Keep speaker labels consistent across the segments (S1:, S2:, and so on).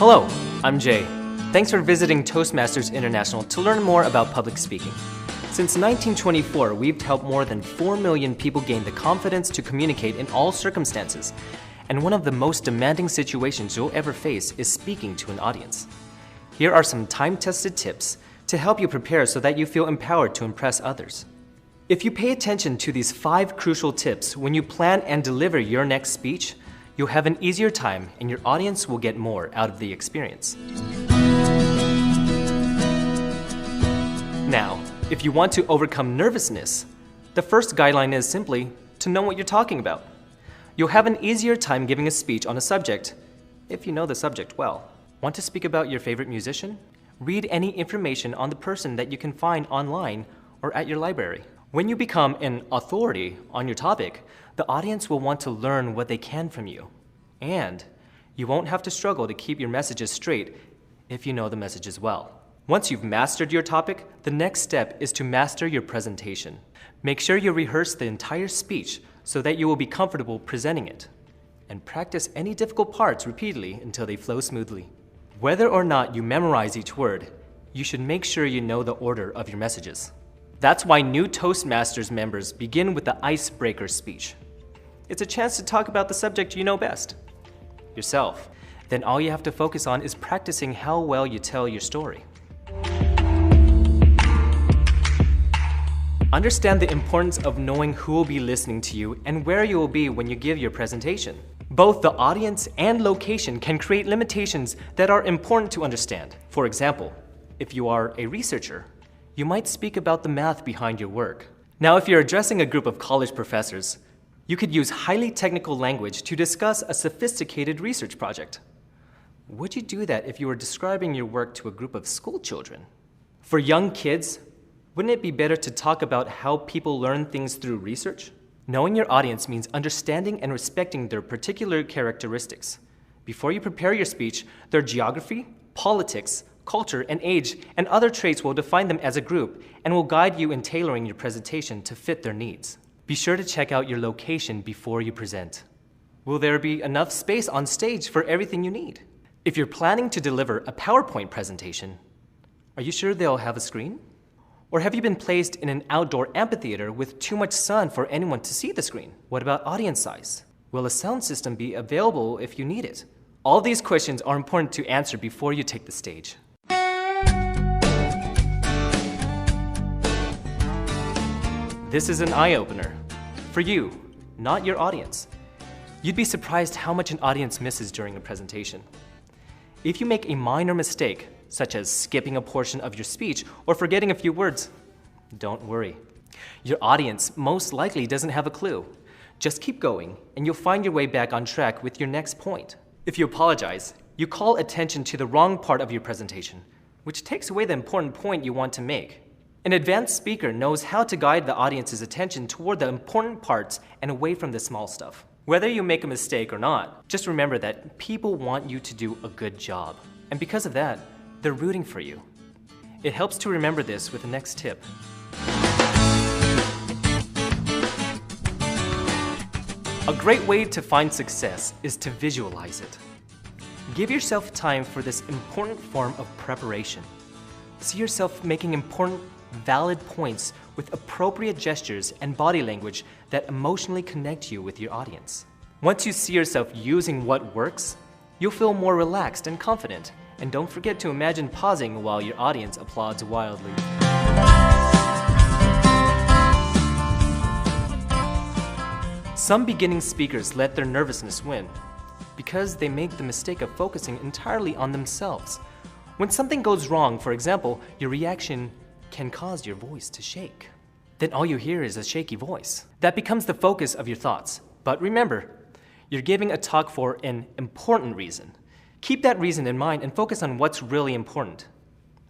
S1: Hello, I'm Jay. Thanks for visiting Toastmasters International to learn more about public speaking. Since 1924, we've helped more than 4 million people gain the confidence to communicate in all circumstances. And one of the most demanding situations you'll ever face is speaking to an audience. Here are some time-tested tips to help you prepare so that you feel empowered to impress others. If you pay attention to these 5 crucial tips when you plan and deliver your next speech, you'll have an easier time and your audience will get more out of the experience. Now, if you want to overcome nervousness, the first guideline is simply to know what you're talking about. You'll have an easier time giving a speech on a subject if you know the subject well. Want to speak about your favorite musician? Read any information on the person that you can find online or at your library. When you become an authority on your topic, the audience will want to learn what they can from you. And you won't have to struggle to keep your messages straight if you know the messages well. Once you've mastered your topic, the next step is to master your presentation. Make sure you rehearse the entire speech so that you will be comfortable presenting it. And practice any difficult parts repeatedly until they flow smoothly. Whether or not you memorize each word, you should make sure you know the order of your messages. That's why new Toastmasters members begin with the icebreaker speech. It's a chance to talk about the subject you know best, yourself. Then all you have to focus on is practicing how well you tell your story. Understand the importance of knowing who will be listening to you and where you will be when you give your presentation. Both the audience and location can create limitations that are important to understand. For example, if you are a researcher, you might speak about the math behind your work. Now, if you're addressing a group of college professors, you could use highly technical language to discuss a sophisticated research project. Would you do that if you were describing your work to a group of school children? For young kids, wouldn't it be better to talk about how people learn things through research? Knowing your audience means understanding and respecting their particular characteristics. Before you prepare your speech, their geography, politics, culture, and age, and other traits will define them as a group and will guide you in tailoring your presentation to fit their needs. Be sure to check out your location before you present. Will there be enough space on stage for everything you need? If you're planning to deliver a PowerPoint presentation, are you sure they'll have a screen? Or have you been placed in an outdoor amphitheater with too much sun for anyone to see the screen? What about audience size? Will a sound system be available if you need it? All these questions are important to answer before you take the stage. This is an eye-opener. For you, not your audience. You'd be surprised how much an audience misses during a presentation. If you make a minor mistake, such as skipping a portion of your speech or forgetting a few words, don't worry. Your audience most likely doesn't have a clue. Just keep going, and you'll find your way back on track with your next point. If you apologize, you call attention to the wrong part of your presentation, which takes away the important point you want to make. An advanced speaker knows how to guide the audience's attention toward the important parts and away from the small stuff. Whether you make a mistake or not, just remember that people want you to do a good job. And because of that, they're rooting for you. It helps to remember this with the next tip. A great way to find success is to visualize it. Give yourself time for this important form of preparation. See yourself making important, valid points with appropriate gestures and body language that emotionally connect you with your audience. Once you see yourself using what works, you'll feel more relaxed and confident. And don't forget to imagine pausing while your audience applauds wildly. Some beginning speakers let their nervousness win because they make the mistake of focusing entirely on themselves. When something goes wrong, for example, your reaction can cause your voice to shake. Then all you hear is a shaky voice. That becomes the focus of your thoughts. But remember, you're giving a talk for an important reason. Keep that reason in mind and focus on what's really important,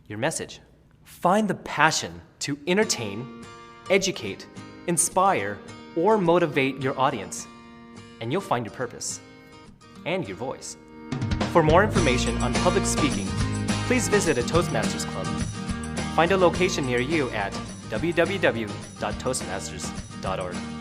S1: your message. Find the passion to entertain, educate, inspire, or motivate your audience, and you'll find your purpose and your voice. For more information on public speaking, please visit a Toastmasters Club. Find a location near you at www.toastmasters.org.